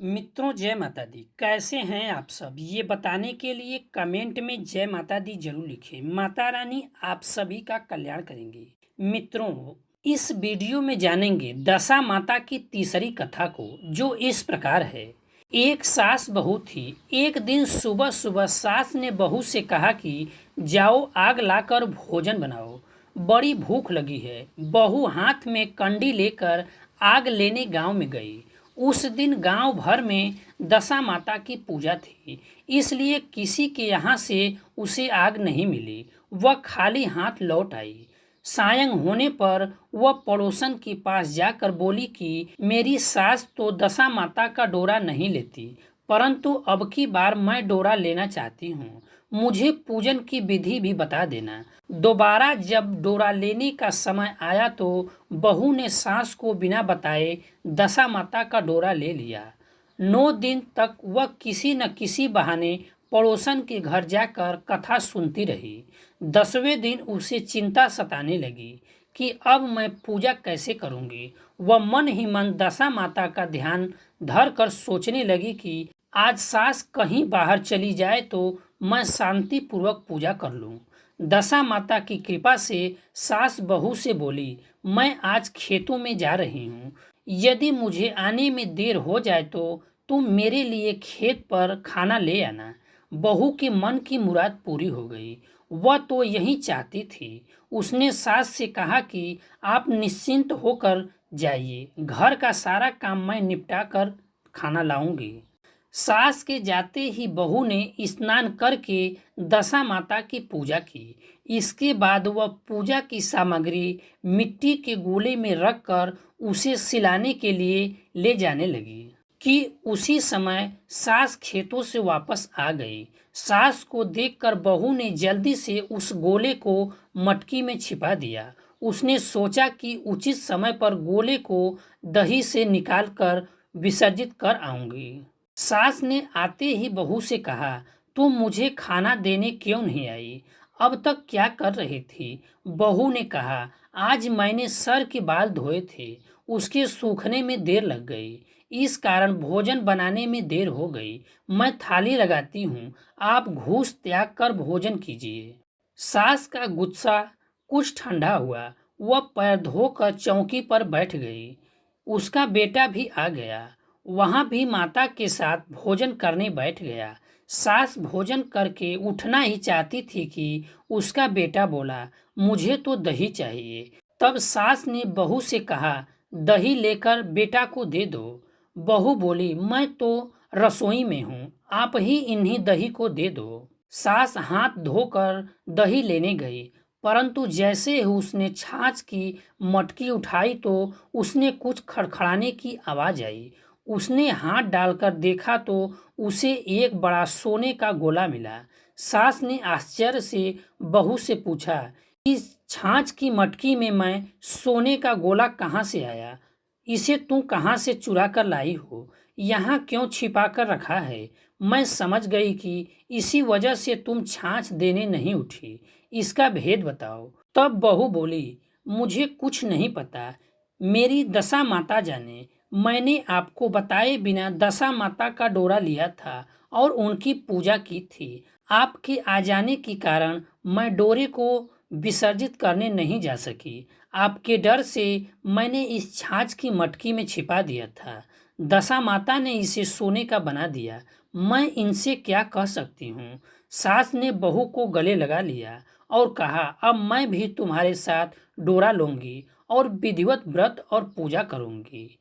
मित्रों, जय माता दी। कैसे हैं आप सब? ये बताने के लिए कमेंट में जय माता दी जरूर लिखें। माता रानी आप सभी का कल्याण करेंगी। मित्रों, इस वीडियो में जानेंगे दशा माता की तीसरी कथा को, जो इस प्रकार है। एक सास बहू थी। एक दिन सुबह सुबह सास ने बहू से कहा कि जाओ आग लाकर भोजन बनाओ, बड़ी भूख लगी है। बहू हाथ में कंडी लेकर आग लेने गांव में गई। उस दिन गांव भर में दशा माता की पूजा थी, इसलिए किसी के यहाँ से उसे आग नहीं मिली। वह खाली हाथ लौट आई। सायं होने पर वह पड़ोसन के पास जाकर बोली कि मेरी सास तो दशा माता का डोरा नहीं लेती, परंतु अब की बार मैं डोरा लेना चाहती हूँ। मुझे पूजन की विधि भी बता देना। दोबारा जब डोरा लेने का समय आया तो बहू ने सास को बिना बताए दशा माता का डोरा ले लिया। 9 दिन तक वह किसी न किसी बहाने पड़ोसन के घर जाकर कथा सुनती रही। 10वें दिन उसे चिंता सताने लगी कि अब मैं पूजा कैसे करूंगी। वह मन ही मन दशा माता का ध्यान धर कर सोचने लगी कि आज सास कहीं बाहर चली जाए तो मैं शांति पूर्वक पूजा कर लूं। दशा माता की कृपा से सास बहू से बोली, मैं आज खेतों में जा रही हूँ। यदि मुझे आने में देर हो जाए तो तुम मेरे लिए खेत पर खाना ले आना। बहू के मन की मुराद पूरी हो गई। वह तो यही चाहती थी। उसने सास से कहा कि आप निश्चिंत होकर जाइए, घर का सारा काम मैं निपटा कर खाना लाऊंगी। सास के जाते ही बहू ने स्नान करके दशा माता की पूजा की। इसके बाद वह पूजा की सामग्री मिट्टी के गोले में रखकर उसे सिलाने के लिए ले जाने लगी कि उसी समय सास खेतों से वापस आ गई। सास को देखकर बहू ने जल्दी से उस गोले को मटकी में छिपा दिया। उसने सोचा कि उचित समय पर गोले को दही से निकालकर विसर्जित कर आऊंगी। सास ने आते ही बहू से कहा, तुम मुझे खाना देने क्यों नहीं आई? अब तक क्या कर रही थी? बहू ने कहा, आज मैंने सर के बाल धोए थे, उसके सूखने में देर लग गई, इस कारण भोजन बनाने में देर हो गई। मैं थाली लगाती हूँ, आप घूस त्याग कर भोजन कीजिए। सास का गुस्सा कुछ ठंडा हुआ। वह पैर धोकर चौकी पर बैठ गई। उसका बेटा भी आ गया। वहां भी माता के साथ भोजन करने बैठ गया। सास भोजन करके उठना ही चाहती थी कि उसका बेटा बोला, मुझे तो दही चाहिए। तब सास ने बहू से कहा, दही लेकर बेटा को दे दो। बहू बोली, मैं तो रसोई में हूँ, आप ही इन्हीं दही को दे दो। सास हाथ धोकर दही लेने गई, परंतु जैसे ही उसने छाछ की मटकी उठाई तो उसने कुछ खड़खड़ाने की आवाज आई। उसने हाथ डालकर देखा तो उसे एक बड़ा सोने का गोला मिला। सास ने आश्चर्य से बहू से पूछा, इस छाछ की मटकी में मैं सोने का गोला कहाँ से आया? इसे तू कहाँ से चुरा कर लाई हो? यहाँ क्यों छिपा कर रखा है? मैं समझ गई कि इसी वजह से तुम छाछ देने नहीं उठी। इसका भेद बताओ। तब बहू बोली, मुझे कुछ नहीं पता, मेरी दशा माता जाने। मैंने आपको बताए बिना दशा माता का डोरा लिया था और उनकी पूजा की थी। आपके आ जाने के कारण मैं डोरे को विसर्जित करने नहीं जा सकी। आपके डर से मैंने इस छाछ की मटकी में छिपा दिया था। दशा माता ने इसे सोने का बना दिया। मैं इनसे क्या कह सकती हूँ? सास ने बहू को गले लगा लिया और कहा, अब मैं भी तुम्हारे साथ डोरा लूंगी और विधिवत व्रत और पूजा करूंगी।